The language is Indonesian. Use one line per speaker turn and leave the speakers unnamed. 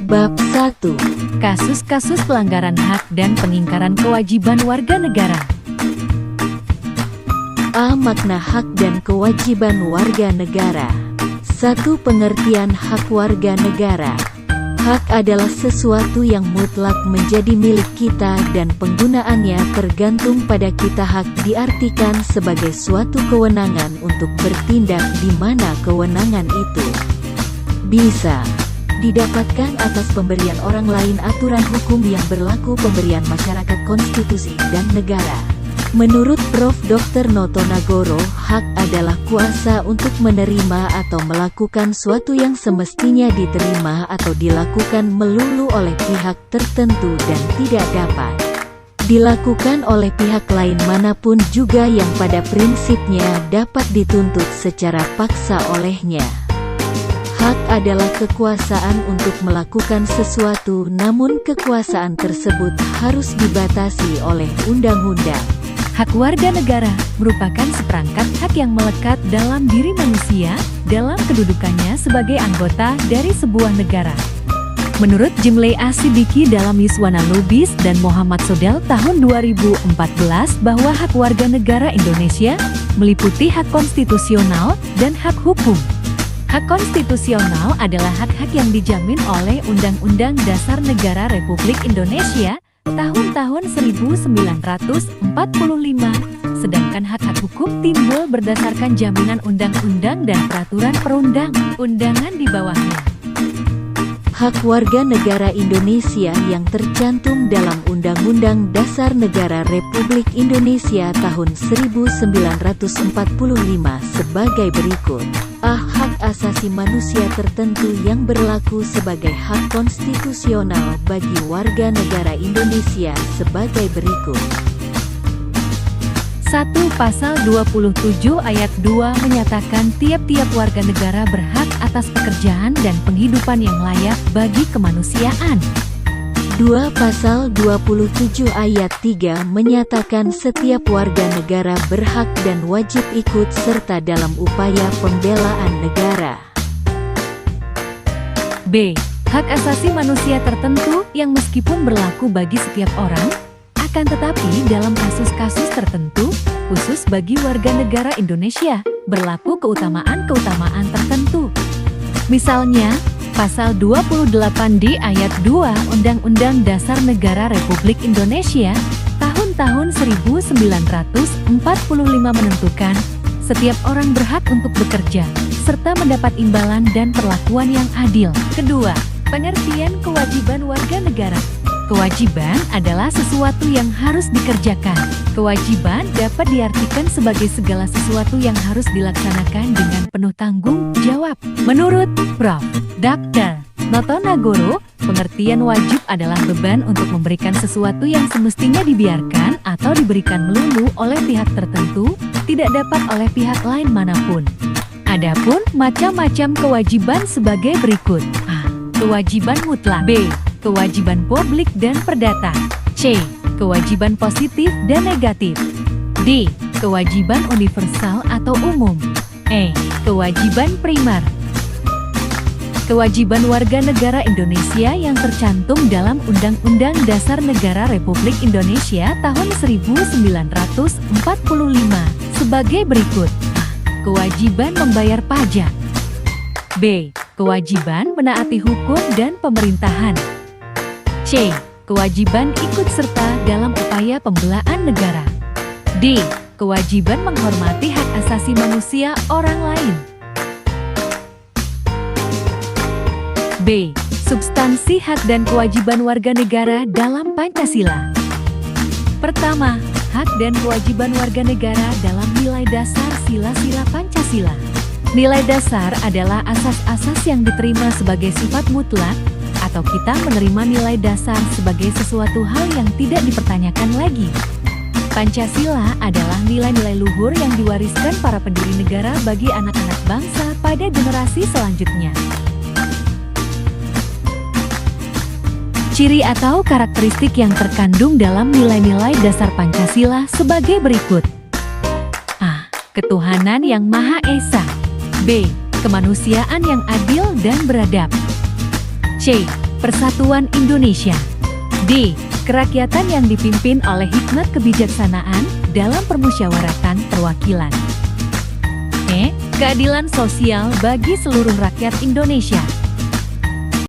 Bab 1.
Kasus-kasus pelanggaran hak dan pengingkaran kewajiban warga negara.
A. Makna hak dan kewajiban warga negara. 1. Pengertian hak warga negara. Hak adalah sesuatu yang mutlak menjadi milik kita dan penggunaannya tergantung pada kita. Hak diartikan sebagai suatu kewenangan untuk bertindak di mana kewenangan itu bisa didapatkan atas pemberian orang lain, aturan hukum yang berlaku, pemberian masyarakat, konstitusi, dan negara. Menurut Prof. Dr. Noto Nagoro, hak adalah kuasa untuk menerima atau melakukan suatu yang semestinya diterima atau dilakukan melulu oleh pihak tertentu dan tidak dapat dilakukan oleh pihak lain manapun juga yang pada prinsipnya dapat dituntut secara paksa olehnya. Hak adalah kekuasaan untuk melakukan sesuatu, namun kekuasaan tersebut harus dibatasi oleh undang-undang.
Hak warga negara merupakan seperangkat hak yang melekat dalam diri manusia dalam kedudukannya sebagai anggota dari sebuah negara. Menurut Jimli Asidiki dalam Yuswana Lubis dan Muhammad Sodel tahun 2014 bahwa hak warga negara Indonesia meliputi hak konstitusional dan hak hukum. Hak konstitusional adalah hak-hak yang dijamin oleh Undang-Undang Dasar Negara Republik Indonesia tahun-tahun 1945, sedangkan hak-hak hukum timbul berdasarkan jaminan undang-undang dan peraturan perundang-undangan di bawahnya.
Hak warga negara Indonesia yang tercantum dalam Undang-Undang Dasar Negara Republik Indonesia tahun 1945 sebagai berikut. A. Hak asasi manusia tertentu yang berlaku sebagai hak konstitusional bagi warga negara Indonesia sebagai berikut.
1. Pasal 27 ayat 2 menyatakan tiap-tiap warga negara berhak atas pekerjaan dan penghidupan yang layak bagi kemanusiaan.
2. Pasal 27 ayat 3 menyatakan setiap warga negara berhak dan wajib ikut serta dalam upaya pembelaan negara.
B. Hak asasi manusia tertentu yang meskipun berlaku bagi setiap orang, akan tetapi dalam kasus-kasus tertentu, khusus bagi warga negara Indonesia, berlaku keutamaan-keutamaan tertentu. Misalnya, Pasal 28D ayat 2 Undang-Undang Dasar Negara Republik Indonesia tahun 1945 menentukan, setiap orang berhak untuk bekerja, serta mendapat imbalan dan perlakuan yang adil. Kedua, pengertian kewajiban warga negara. Kewajiban adalah sesuatu yang harus dikerjakan. Kewajiban dapat diartikan sebagai segala sesuatu yang harus dilaksanakan dengan penuh tanggung jawab. Menurut Prof. Dr. Noto Nagoro, pengertian wajib adalah beban untuk memberikan sesuatu yang semestinya dibiarkan atau diberikan melulu oleh pihak tertentu, tidak dapat oleh pihak lain manapun. Adapun macam-macam kewajiban sebagai berikut. A. Kewajiban mutlak. B. Kewajiban publik dan perdata. C. Kewajiban positif dan negatif. D. Kewajiban universal atau umum. E. Kewajiban primer. Kewajiban warga negara Indonesia yang tercantum dalam Undang-Undang Dasar Negara Republik Indonesia tahun 1945 sebagai berikut. A. Kewajiban membayar pajak. B. Kewajiban menaati hukum dan pemerintahan. C. Kewajiban ikut serta dalam upaya pembelaan negara. D. Kewajiban menghormati hak asasi manusia orang lain. B. Substansi hak dan kewajiban warga negara dalam Pancasila. Pertama, hak dan kewajiban warga negara dalam nilai dasar sila-sila Pancasila. Nilai dasar adalah asas-asas yang diterima sebagai sifat mutlak, atau kita menerima nilai dasar sebagai sesuatu hal yang tidak dipertanyakan lagi. Pancasila adalah nilai-nilai luhur yang diwariskan para pendiri negara bagi anak-anak bangsa pada generasi selanjutnya. Ciri atau karakteristik yang terkandung dalam nilai-nilai dasar Pancasila sebagai berikut. A. Ketuhanan yang Maha Esa. B. Kemanusiaan yang adil dan beradab. C. Persatuan Indonesia. D. Kerakyatan yang dipimpin oleh hikmat kebijaksanaan dalam permusyawaratan perwakilan. E. Keadilan sosial bagi seluruh rakyat Indonesia.